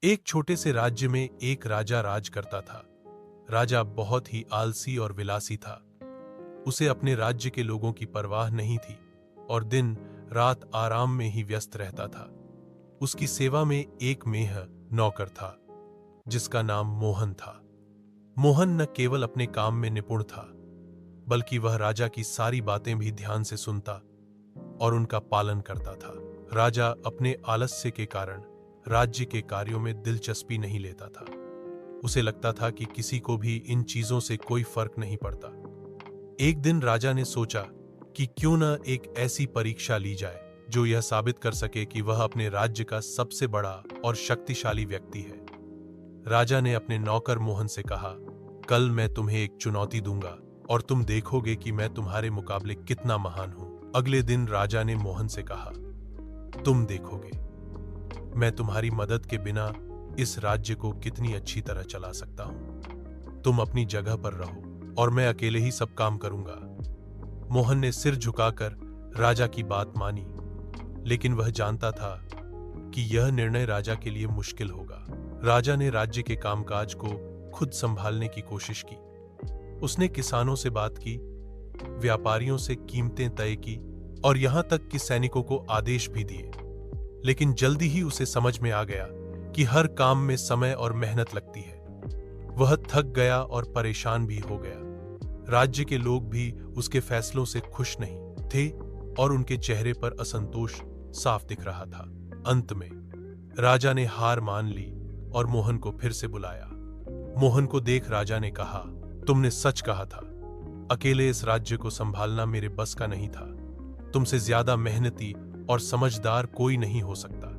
एक छोटे से राज्य में एक राजा राज करता था। राजा बहुत ही आलसी और विलासी था। उसे अपने राज्य के लोगों की परवाह नहीं थी और दिन रात आराम में ही व्यस्त रहता था। उसकी सेवा में एक मेह नौकर था जिसका नाम मोहन था। मोहन न केवल अपने काम में निपुण था, बल्कि वह राजा की सारी बातें भी ध्यान से सुनता और उनका पालन करता था। राजा अपने आलस्य के कारण राज्य के कार्यों में दिलचस्पी नहीं लेता था। उसे लगता था कि किसी को भी इन चीजों से कोई फर्क नहीं पड़ता। एक दिन राजा ने सोचा कि क्यों न एक ऐसी परीक्षा ली जाए जो यह साबित कर सके कि वह अपने राज्य का सबसे बड़ा और शक्तिशाली व्यक्ति है। राजा ने अपने नौकर मोहन से कहा, कल मैं तुम्हें एक चुनौती दूंगा और तुम देखोगे कि मैं तुम्हारे मुकाबले कितना महान हूं। अगले दिन राजा ने मोहन से कहा, तुम देखोगे मैं तुम्हारी मदद के बिना इस राज्य को कितनी अच्छी तरह चला सकता हूं। तुम अपनी जगह पर रहो और मैं अकेले ही सब काम करूंगा। मोहन ने सिर झुकाकर राजा की बात मानी, लेकिन वह जानता था कि यह निर्णय राजा के लिए मुश्किल होगा। राजा ने राज्य के कामकाज को खुद संभालने की कोशिश की। उसने किसानों से बात की, व्यापारियों से कीमतें तय की और यहां तक कि सैनिकों को आदेश भी दिए। लेकिन जल्दी ही उसे समझ में आ गया कि हर काम में समय और मेहनत लगती है। वह थक गया और परेशान भी हो गया। राज्य के लोग भी उसके फैसलों से खुश नहीं थे और उनके चेहरे पर असंतोष साफ दिख रहा था। अंत में राजा ने हार मान ली और मोहन को फिर से बुलाया। मोहन को देख राजा ने कहा, तुमने सच कहा था। अकेले इस राज्य को संभालना मेरे बस का नहीं था। तुमसे ज्यादा मेहनती और समझदार कोई नहीं हो सकता।